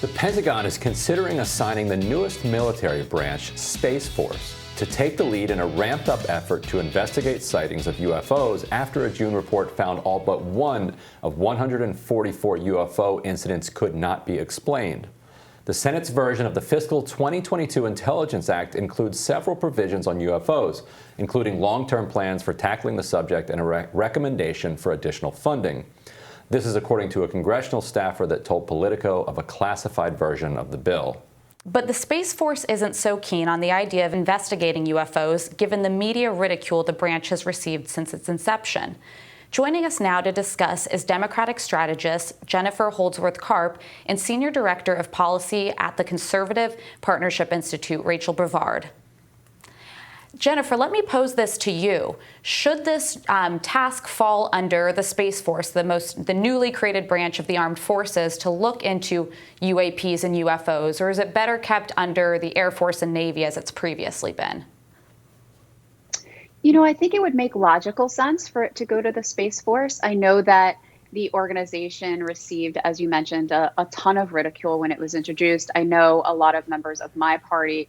The Pentagon is considering assigning the newest military branch, Space Force, to take the lead in a ramped-up effort to investigate sightings of UFOs after a June report found all but one of 144 UFO incidents could not be explained. The Senate's version of the fiscal 2022 Intelligence Act includes several provisions on UFOs, including long-term plans for tackling the subject and a recommendation for additional funding. This is according to a congressional staffer that told Politico of a classified version of the bill. But the Space Force isn't so keen on the idea of investigating UFOs, given the media ridicule the branch has received since its inception. Joining us now to discuss is Democratic strategist Jennifer Holdsworth-Karp and Senior Director of Policy at the Conservative Partnership Institute, Rachel Brevard. Jennifer, let me pose this to you. Should this task fall under the Space Force, the newly created branch of the armed forces, to look into UAPs and UFOs, or is it better kept under the Air Force and Navy as it's previously been? You know, I think it would make logical sense for it to go to the Space Force. I know that the organization received, as you mentioned, a ton of ridicule when it was introduced. I know a lot of members of my party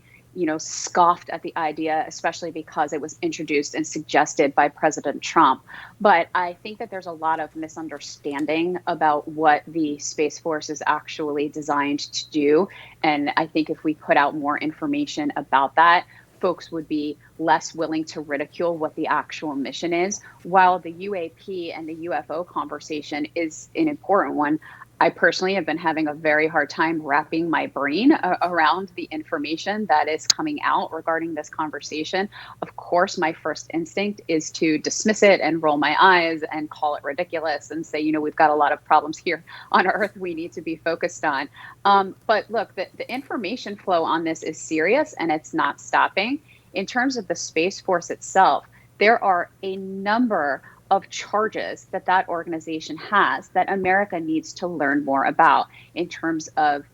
scoffed at the idea, especially because it was introduced and suggested by President Trump. But I think that there's a lot of misunderstanding about what the Space Force is actually designed to do. And I think if we put out more information about that, folks would be less willing to ridicule what the actual mission is. While the UAP and the UFO conversation is an important one, I personally have been having a very hard time wrapping my brain around the information that is coming out regarding this conversation. Of course, my first instinct is to dismiss it and roll my eyes and call it ridiculous and say, we've got a lot of problems here on Earth we need to be focused on. But look, the information flow on this is serious and it's not stopping. In terms of the Space Force itself, there are a number of charges that organization has that America needs to learn more about in terms of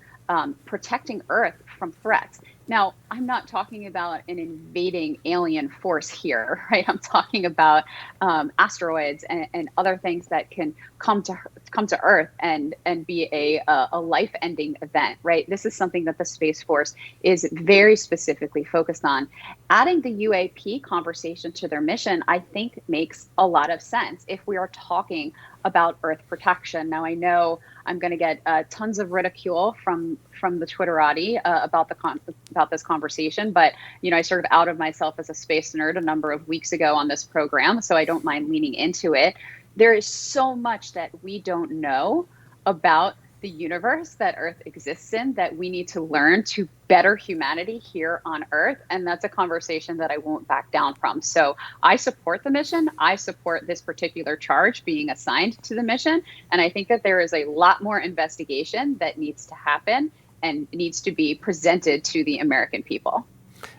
protecting Earth from threats. Now, I'm not talking about an invading alien force here, right? I'm talking about asteroids and other things that can come to Earth and be a life-ending event, right? This is something that the Space Force is very specifically focused on. Adding the UAP conversation to their mission, I think, makes a lot of sense if we are talking about Earth protection. Now, I know I'm going to get tons of ridicule from the Twitterati about this conversation, but I sort of outed myself as a space nerd a number of weeks ago on this program, so I don't mind leaning into it. There is so much that we don't know about the universe that Earth exists in that we need to learn to better humanity here on Earth. And that's a conversation that I won't back down from. So I support the mission. I support this particular charge being assigned to the mission. And I think that there is a lot more investigation that needs to happen and needs to be presented to the American people.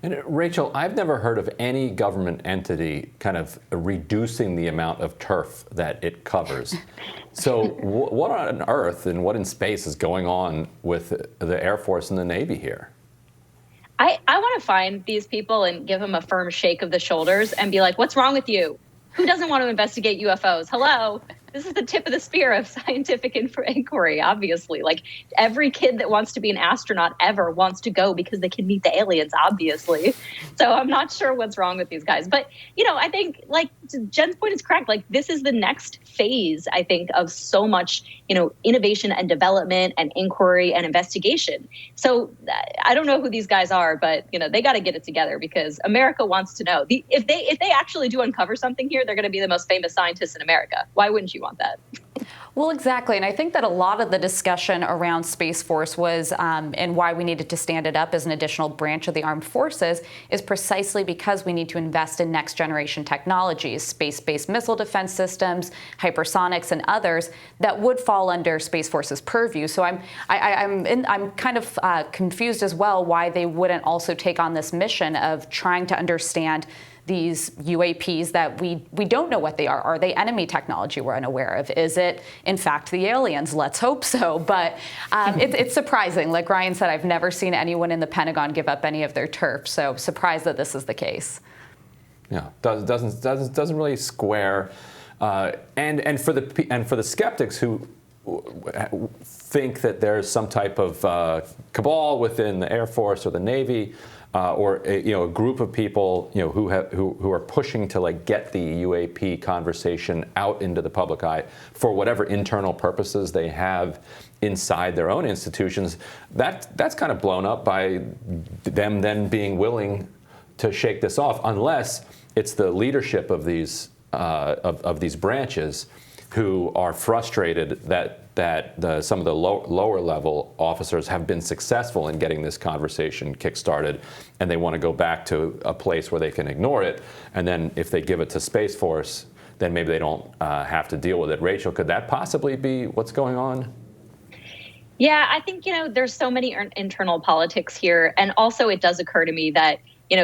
And Rachel, I've never heard of any government entity kind of reducing the amount of turf that it covers. So what on Earth and what in space is going on with the Air Force and the Navy here? I want to find these people and give them a firm shake of the shoulders and be like, what's wrong with you? Who doesn't want to investigate UFOs? Hello. This is the tip of the spear of scientific inquiry, obviously. Like, every kid that wants to be an astronaut ever wants to go because they can meet the aliens, obviously. So I'm not sure what's wrong with these guys. But, I think, like, Jen's point is correct. Like, this is the next phase, I think, of so much, innovation and development and inquiry and investigation. So I don't know who these guys are, but, they got to get it together because America wants to know. If they actually do uncover something here, they're going to be the most famous scientists in America. Why wouldn't you want that? Well, exactly. And I think that a lot of the discussion around Space Force was, and why we needed to stand it up as an additional branch of the armed forces, is precisely because we need to invest in next generation technologies, space-based missile defense systems, hypersonics, and others that would fall under Space Force's purview. So I'm kind of confused as well why they wouldn't also take on this mission of trying to understand these UAPs that we don't know what they are. Are they enemy technology we're unaware of? Is it, in fact, the aliens? Let's hope so. But it's surprising. Like Ryan said, I've never seen anyone in the Pentagon give up any of their turf. So surprised that this is the case. Yeah, doesn't really square. And for the skeptics who think that there's some type of cabal within the Air Force or the Navy, or a group of people who are pushing to get the UAP conversation out into the public eye for whatever internal purposes they have inside their own institutions, that's kind of blown up by them then being willing to shake this off, unless it's the leadership of these branches who are frustrated that some of the lower level officers have been successful in getting this conversation kickstarted, and they want to go back to a place where they can ignore it. And then if they give it to Space Force, then maybe they don't have to deal with it. Rachel, could that possibly be what's going on? Yeah, I think, there's so many internal politics here. And also it does occur to me that,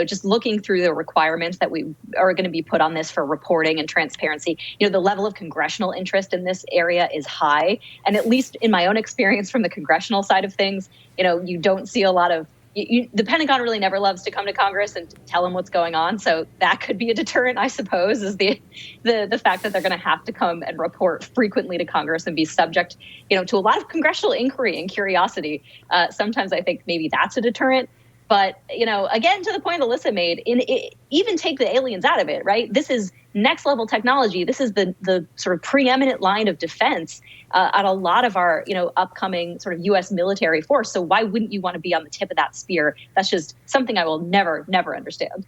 just looking through the requirements that we are going to be put on this for reporting and transparency, the level of congressional interest in this area is high. And at least in my own experience from the congressional side of things, you don't see a lot of, the Pentagon really never loves to come to Congress and tell them what's going on. So that could be a deterrent, I suppose, is the fact that they're going to have to come and report frequently to Congress and be subject, to a lot of congressional inquiry and curiosity. Sometimes I think maybe that's a deterrent. But, again, to the point Alyssa made, even take the aliens out of it, right? This is next level technology. This is the sort of preeminent line of defense at a lot of our, upcoming sort of U.S. military force. So why wouldn't you want to be on the tip of that spear? That's just something I will never understand.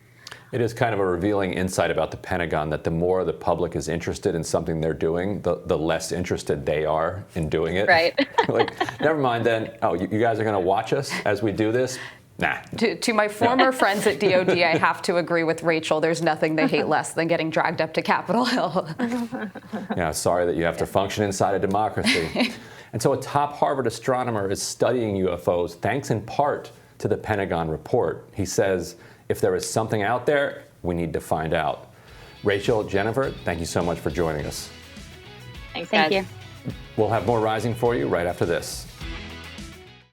It is kind of a revealing insight about the Pentagon that the more the public is interested in something they're doing, the less interested they are in doing it. Right. Never mind then. Oh, you guys are going to watch us as we do this? Nah. To my former friends at DOD, I have to agree with Rachel. There's nothing they hate less than getting dragged up to Capitol Hill. Yeah, sorry that you have to function inside a democracy. And so a top Harvard astronomer is studying UFOs thanks in part to the Pentagon report. He says, if there is something out there, we need to find out. Rachel, Jennifer, thank you so much for joining us. Thanks, guys. Thank you. We'll have more Rising for you right after this.